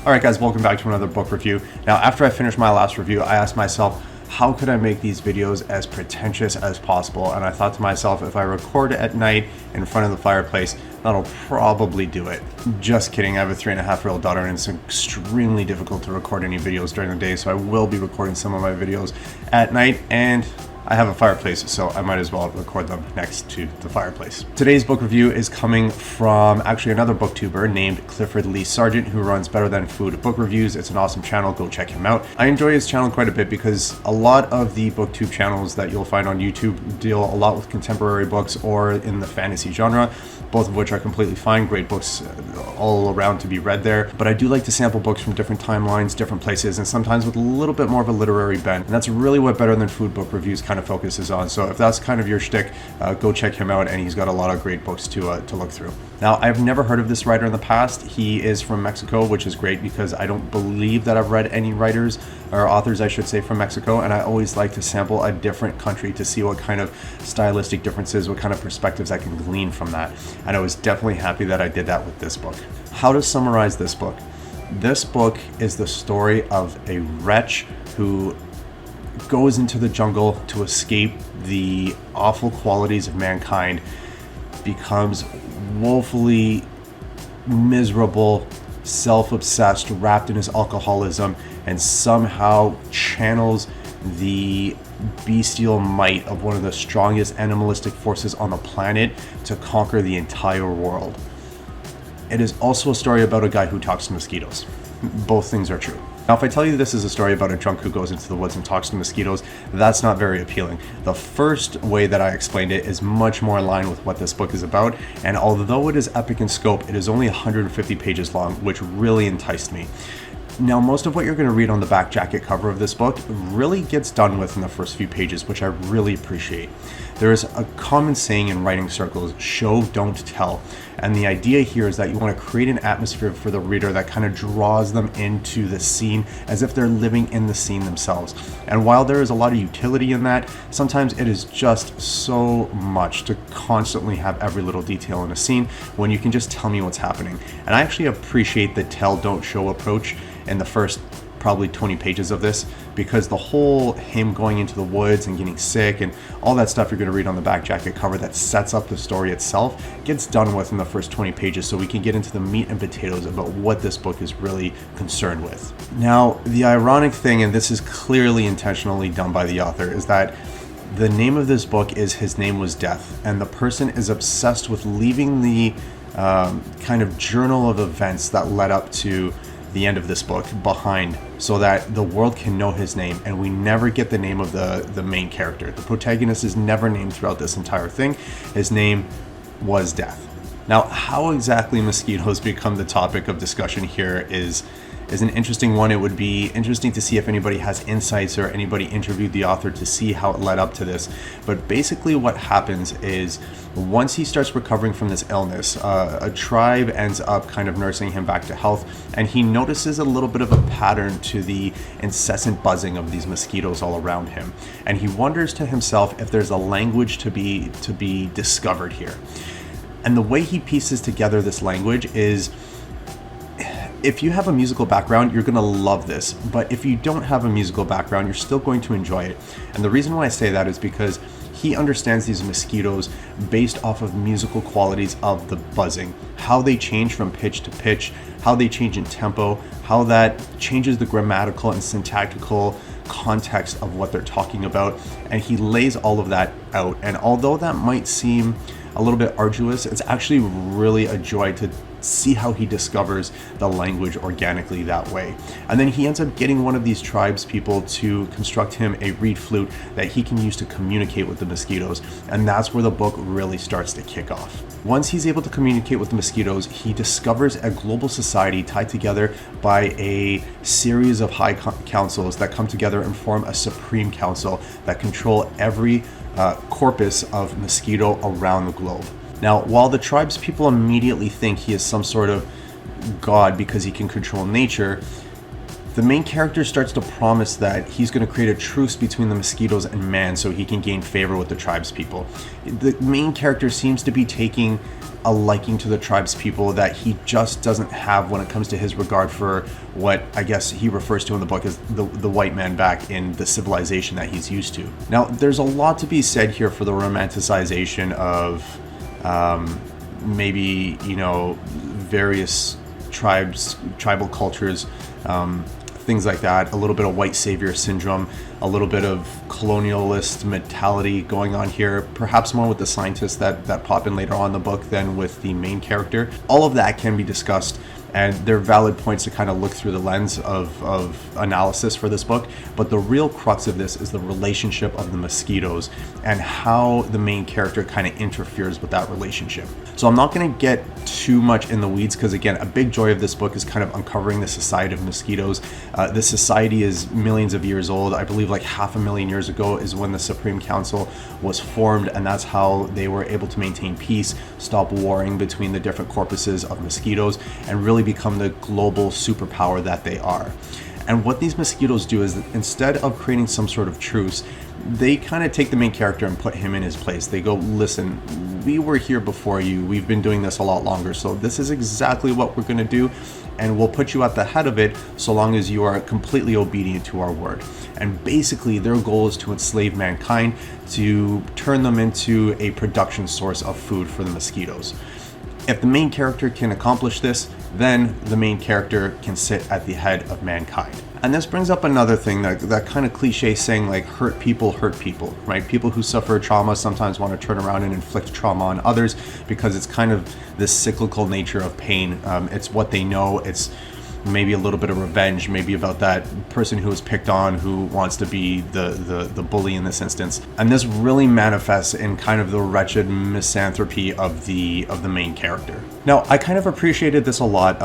Alright guys, welcome back to another book review. Now after I finished my last review, I asked myself, how could I make these videos as pretentious as possible? And I thought to myself, if I record at night in front of the fireplace, that'll probably do it. Just kidding, I have a 3.5-year-old daughter and it's extremely difficult to record any videos during the day, so I will be recording some of my videos at night, and I have a fireplace, so I might as well record them next to the fireplace. Today's book review is coming from actually another booktuber named Clifford Lee Sargent, who runs Better Than Food book reviews. It's an awesome channel, go check him out. I enjoy his channel quite a bit because a lot of the booktube channels that you'll find on YouTube deal a lot with contemporary books or in the fantasy genre, both of which are completely fine, great books all around to be read there. But I do like to sample books from different timelines, different places, and sometimes with a little bit more of a literary bent. And that's really what Better Than Food book reviews kind of focuses on. So if that's kind of your shtick, go check him out, and he's got a lot of great books to look through. Now, I've never heard of this writer in the past. He is from Mexico, which is great because I don't believe that I've read any writers, or authors I should say, from Mexico, and I always like to sample a different country to see what kind of stylistic differences, what kind of perspectives I can glean from that. And I was definitely happy that I did that with this book. How to summarize this book? This book is the story of a wretch who goes into the jungle to escape the awful qualities of mankind, becomes woefully miserable, self-obsessed, wrapped in his alcoholism, and somehow channels the bestial might of one of the strongest animalistic forces on the planet to conquer the entire world. It is also a story about a guy who talks to mosquitoes. Both things are true. Now, if I tell you this is a story about a drunk who goes into the woods and talks to mosquitoes, that's not very appealing. The first way that I explained it is much more in line with what this book is about, and although it is epic in scope, it is only 150 pages long, which really enticed me. Now, most of what you're going to read on the back jacket cover of this book really gets done with in the first few pages, which I really appreciate. There is a common saying in writing circles, show, don't tell. And the idea here is that you want to create an atmosphere for the reader that kind of draws them into the scene as if they're living in the scene themselves. And while there is a lot of utility in that, sometimes it is just so much to constantly have every little detail in a scene when you can just tell me what's happening. And I actually appreciate the tell, don't show approach in the first probably 20 pages of this, because the whole him going into the woods and getting sick and all that stuff you're going to read on the back jacket cover that sets up the story itself gets done with in the first 20 pages, so we can get into the meat and potatoes about what this book is really concerned with. Now, the ironic thing, and this is clearly intentionally done by the author, is that the name of this book is His Name Was Death, and the person is obsessed with leaving the kind of journal of events that led up to the end of this book behind, so that the world can know his name, and we never get the name of the main character. The protagonist is never named throughout this entire thing. His name was Death. Now, how exactly mosquitoes become the topic of discussion here is an interesting one. It would be interesting to see if anybody has insights or anybody interviewed the author to see how it led up to this. But basically what happens is, once he starts recovering from this illness, a tribe ends up kind of nursing him back to health, and he notices a little bit of a pattern to the incessant buzzing of these mosquitoes all around him. And he wonders to himself if there's a language to be discovered here. And the way he pieces together this language is, if you have a musical background, you're going to love this. But if you don't have a musical background, you're still going to enjoy it. And the reason why I say that is because he understands these mosquitoes based off of musical qualities of the buzzing, how they change from pitch to pitch, how they change in tempo, how that changes the grammatical and syntactical context of what they're talking about. And he lays all of that out. And although that might seem a little bit arduous, it's actually really a joy to see how he discovers the language organically that way. And then he ends up getting one of these tribes people to construct him a reed flute that he can use to communicate with the mosquitoes, and that's where the book really starts to kick off. Once he's able to communicate with the mosquitoes, he discovers a global society tied together by a series of high councils that come together and form a supreme council that control every corpus of mosquito around the globe. Now, while the tribe's people immediately think he is some sort of god because he can control nature, the main character starts to promise that he's going to create a truce between the mosquitoes and man so he can gain favor with the tribespeople. The main character seems to be taking a liking to the tribespeople that he just doesn't have when it comes to his regard for what I guess he refers to in the book as the white man back in the civilization that he's used to. Now, there's a lot to be said here for the romanticization of maybe, you know, various tribal cultures, things like that, a little bit of white savior syndrome, a little bit of colonialist mentality going on here, perhaps more with the scientists that pop in later on in the book than with the main character. All of that can be discussed, and they're valid points to kind of look through the lens of analysis for this book. But the real crux of this is the relationship of the mosquitoes and how the main character kind of interferes with that relationship. So I'm not going to get too much in the weeds because, again, a big joy of this book is kind of uncovering the society of mosquitoes. This society is millions of years old. I believe like 500,000 years ago is when the Supreme Council was formed, and that's how they were able to maintain peace, stop warring between the different corpuses of mosquitoes, and really become the global superpower that they are. And what these mosquitoes do is, instead of creating some sort of truce, they kind of take the main character and put him in his place. They go, listen, we were here before you. We've been doing this a lot longer. So this is exactly what we're going to do. And we'll put you at the head of it so long as you are completely obedient to our word. And basically their goal is to enslave mankind, to turn them into a production source of food for the mosquitoes. If the main character can accomplish this, then the main character can sit at the head of mankind. And this brings up another thing, that kind of cliche saying like hurt people, right? People who suffer trauma sometimes want to turn around and inflict trauma on others because it's kind of this cyclical nature of pain. It's what they know. It's maybe a little bit of revenge, maybe about that person who was picked on, who wants to be the bully in this instance. And this really manifests in kind of the wretched misanthropy of the main character. Now, I kind of appreciated this a lot.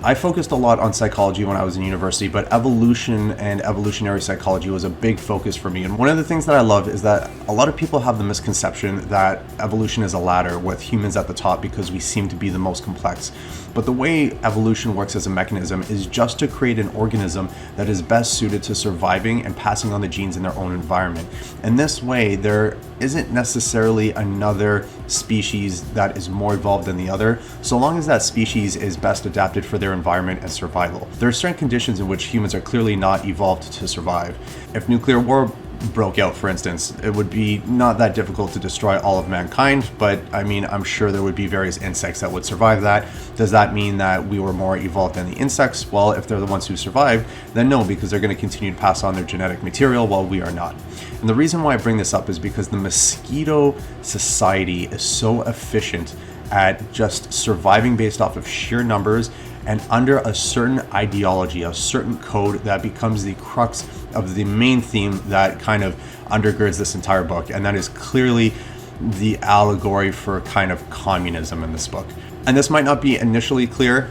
I focused a lot on psychology when I was in university, but evolution and evolutionary psychology was a big focus for me. And one of the things that I love is that a lot of people have the misconception that evolution is a ladder with humans at the top because we seem to be the most complex. But the way evolution works as a mechanism is just to create an organism that is best suited to surviving and passing on the genes in their own environment. And this way, there isn't necessarily another species that is more evolved than the other, so long as that species is best adapted for their environment and survival. There are certain conditions in which humans are clearly not evolved to survive. If nuclear war broke out, for instance, it would be not that difficult to destroy all of mankind, but I mean, I'm sure there would be various insects that would survive that. Does that mean that we were more evolved than the insects? Well, if they're the ones who survived, then no, because they're going to continue to pass on their genetic material while we are not. And the reason why I bring this up is because the mosquito society is so efficient at just surviving based off of sheer numbers and under a certain ideology, a certain code that becomes the crux of the main theme that kind of undergirds this entire book. And that is clearly the allegory for kind of communism in this book. And this might not be initially clear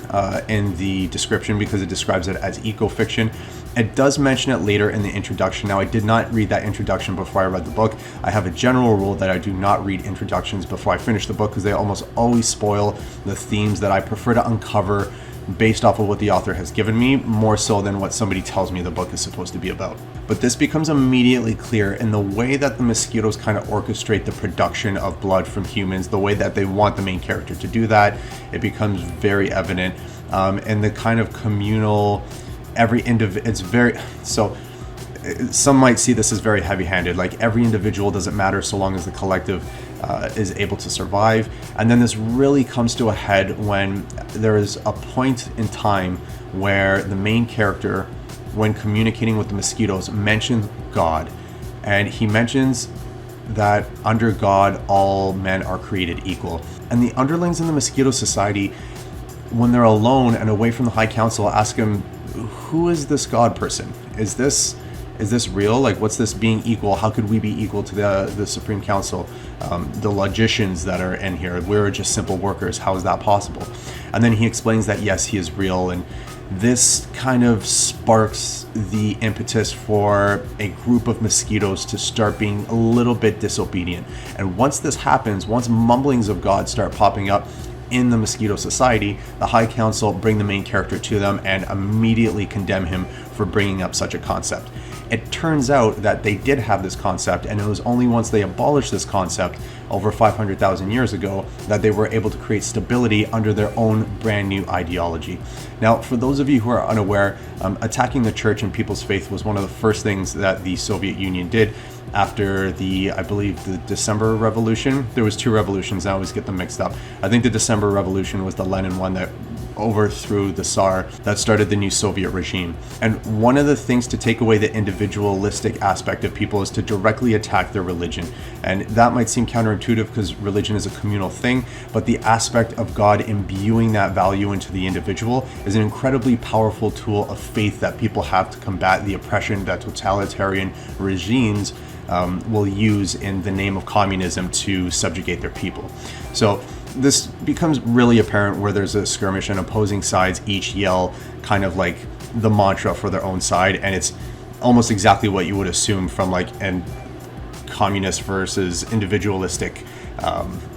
in the description because it describes it as eco-fiction. It does mention it later in the introduction. Now, I did not read that introduction before I read the book. I have a general rule that I do not read introductions before I finish the book because they almost always spoil the themes that I prefer to uncover based off of what the author has given me, more so than what somebody tells me the book is supposed to be about. But this becomes immediately clear in the way that the mosquitoes kind of orchestrate the production of blood from humans, the way that they want the main character to do that. It becomes very evident in the kind of communal, some might see this as very heavy-handed, like every individual doesn't matter so long as the collective is able to survive. And then this really comes to a head when there is a point in time where the main character, when communicating with the mosquitoes, mentions God. And he mentions that under God, all men are created equal. And the underlings in the mosquito society, when they're alone and away from the High Council, ask him, who is this God person? Is this real? Like, what's this being equal? How could we be equal to the Supreme Council? The logicians that are in here, we're just simple workers. How is that possible? And then he explains that yes, he is real. And this kind of sparks the impetus for a group of mosquitoes to start being a little bit disobedient. And once this happens, once mumblings of God start popping up, in the Mosquito Society, the High Council bring the main character to them and immediately condemn him for bringing up such a concept. It turns out that they did have this concept, and it was only once they abolished this concept over 500,000 years ago that they were able to create stability under their own brand new ideology. Now, for those of you who are unaware, attacking the church and people's faith was one of the first things that the Soviet Union did after I believe the December Revolution. There was two revolutions, I always get them mixed up. I think the December Revolution was the Lenin one that overthrew the Tsar, that started the new Soviet regime. And one of the things to take away the individualistic aspect of people is to directly attack their religion. And that might seem counterintuitive because religion is a communal thing, but the aspect of God imbuing that value into the individual is an incredibly powerful tool of faith that people have to combat the oppression that totalitarian regimes will use in the name of communism to subjugate their people. So this becomes really apparent where there's a skirmish and opposing sides each yell kind of like the mantra for their own side, and it's almost exactly what you would assume from like an communist versus individualistic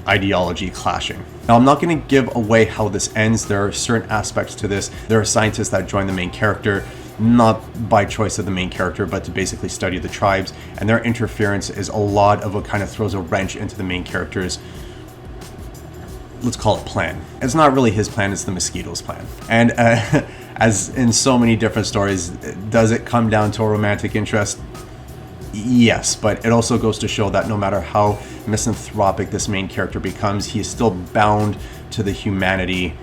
ideology clashing. Now, I'm not going to give away how this ends. There are certain aspects to this. There are scientists that join the main character, not by choice of the main character, but to basically study the tribes, and their interference is a lot of what kind of throws a wrench into the main character's, let's call it, plan. It's not really his plan, it's the Mosquito's plan. And as in so many different stories, does it come down to a romantic interest? Yes, but it also goes to show that no matter how misanthropic this main character becomes, he is still bound to the humanity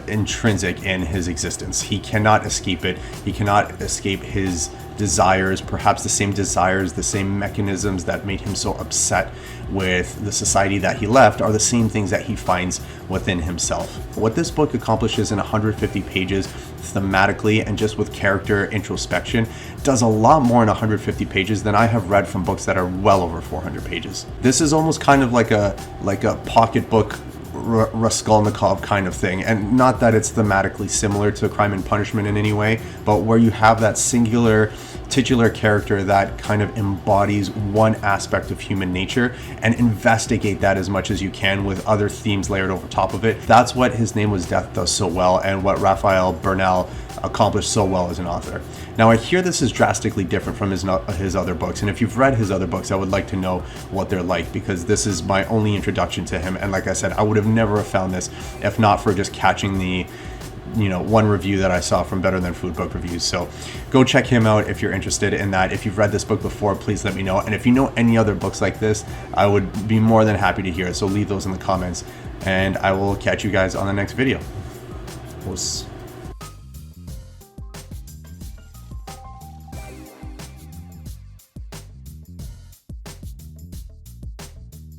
intrinsic in his existence. He cannot escape it. He cannot escape his desires, perhaps the same desires, the same mechanisms that made him so upset with the society that he left are the same things that he finds within himself. What this book accomplishes in 150 pages thematically and just with character introspection does a lot more in 150 pages than I have read from books that are well over 400 pages. This is almost kind of like a pocketbook Raskolnikov kind of thing, and not that it's thematically similar to Crime and Punishment in any way, but where you have that singular titular character that kind of embodies one aspect of human nature and investigate that as much as you can with other themes layered over top of it. That's what His Name Was Death does so well, and what Rafael Bernal accomplished so well as an author. Now, I hear this is drastically different from his other books, and if you've read his other books, I would like to know what they're like, because this is my only introduction to him, and like I said, I would have never have found this if not for just catching the one review that I saw from Better Than Food Book Reviews. So go check him out if you're interested in that. If you've read this book before, please let me know, and if you know any other books like this, I would be more than happy to hear it. So leave those in the comments, and I will catch you guys on the next video.